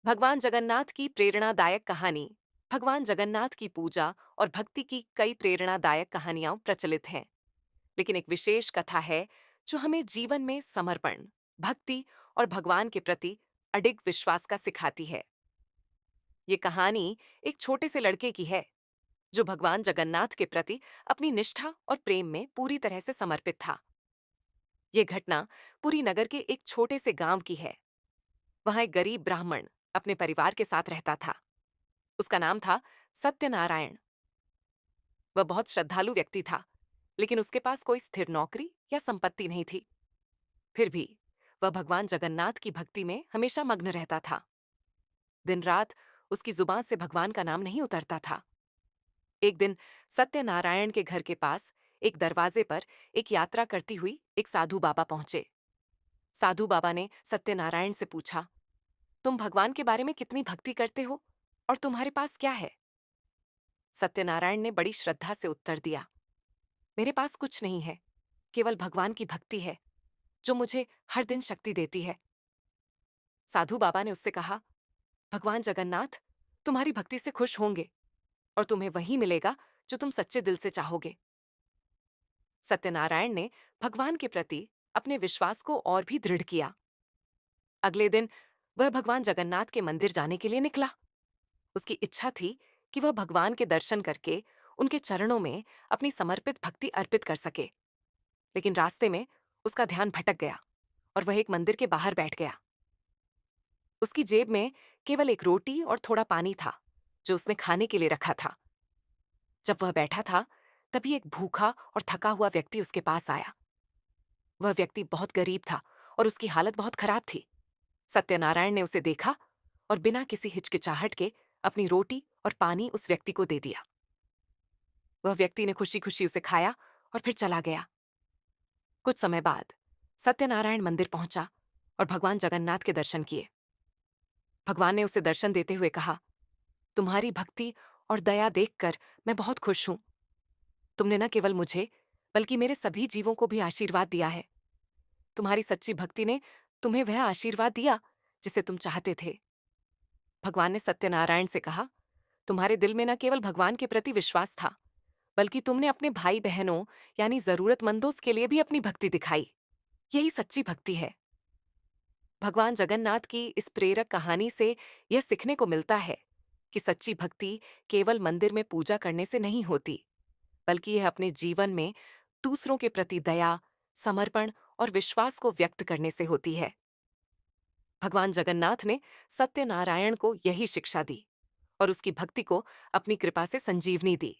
भगवान जगन्नाथ की प्रेरणादायक कहानी। भगवान जगन्नाथ की पूजा और भक्ति की कई प्रेरणादायक कहानियां प्रचलित हैं, लेकिन एक विशेष कथा है जो हमें जीवन में समर्पण, भक्ति और भगवान के प्रति अडिग विश्वास का सिखाती है। ये कहानी एक छोटे से लड़के की है जो भगवान जगन्नाथ के प्रति अपनी निष्ठा और प्रेम में पूरी तरह से समर्पित था। ये घटना पुरी नगर के एक छोटे से गांव की है। वहां एक गरीब ब्राह्मण अपने परिवार के साथ रहता था। उसका नाम था सत्यनारायण। वह बहुत श्रद्धालु व्यक्ति था, लेकिन उसके पास कोई स्थिर नौकरी या संपत्ति नहीं थी। फिर भी वह भगवान जगन्नाथ की भक्ति में हमेशा मग्न रहता था। दिन रात उसकी जुबान से भगवान का नाम नहीं उतरता था। एक दिन सत्यनारायण के घर के पास एक दरवाजे पर एक यात्रा करती हुई एक साधु बाबा पहुंचे। साधु बाबा ने सत्यनारायण से पूछा, तुम भगवान के बारे में कितनी भक्ति करते हो और तुम्हारे पास क्या है? सत्यनारायण ने बड़ी श्रद्धा से उत्तर दिया, मेरे पास कुछ नहीं है, केवल भगवान की भक्ति है जो मुझे हर दिन शक्ति देती है। साधु बाबा ने उससे कहा, भगवान जगन्नाथ तुम्हारी भक्ति से खुश होंगे और तुम्हें वही मिलेगा जो तुम सच्चे दिल से चाहोगे। सत्यनारायण ने भगवान के प्रति अपने विश्वास को और भी दृढ़ किया। अगले दिन वह भगवान जगन्नाथ के मंदिर जाने के लिए निकला। उसकी इच्छा थी कि वह भगवान के दर्शन करके उनके चरणों में अपनी समर्पित भक्ति अर्पित कर सके। लेकिन रास्ते में उसका ध्यान भटक गया और वह एक मंदिर के बाहर बैठ गया। उसकी जेब में केवल एक रोटी और थोड़ा पानी था जो उसने खाने के लिए रखा था। जब वह बैठा था, तभी एक भूखा और थका हुआ व्यक्ति उसके पास आया। वह व्यक्ति बहुत गरीब था और उसकी हालत बहुत खराब थी। सत्यनारायण ने उसे देखा और बिना किसी हिचकिचाहट के अपनी रोटी और पानी उस व्यक्ति को दे दिया। वह व्यक्ति ने खुशी खुशी उसे खाया और फिर चला गया। कुछ समय बाद सत्यनारायण मंदिर पहुंचा और भगवान जगन्नाथ के दर्शन किए। भगवान ने उसे दर्शन देते हुए कहा, तुम्हारी भक्ति और दया देखकर मैं बहुत खुश हूं। तुमने न केवल मुझे बल्कि मेरे सभी जीवों को भी आशीर्वाद दिया है। तुम्हारी सच्ची भक्ति ने तुम्हें वह आशीर्वाद दिया जिसे तुम चाहते थे। भगवान ने सत्यनारायण से कहा, तुम्हारे दिल में न केवल भगवान के प्रति विश्वास था, बल्कि तुमने अपने भाई बहनों यानी जरूरतमंदों के लिए भी अपनी भक्ति दिखाई। यही सच्ची भक्ति है। भगवान जगन्नाथ की इस प्रेरक कहानी से यह सीखने को मिलता है कि सच्ची भक्ति केवल मंदिर में पूजा करने से नहीं होती, बल्कि यह अपने जीवन में दूसरों के प्रति दया, समर्पण और विश्वास को व्यक्त करने से होती है। भगवान जगन्नाथ ने सत्यनारायण को यही शिक्षा दी और उसकी भक्ति को अपनी कृपा से संजीवनी दी।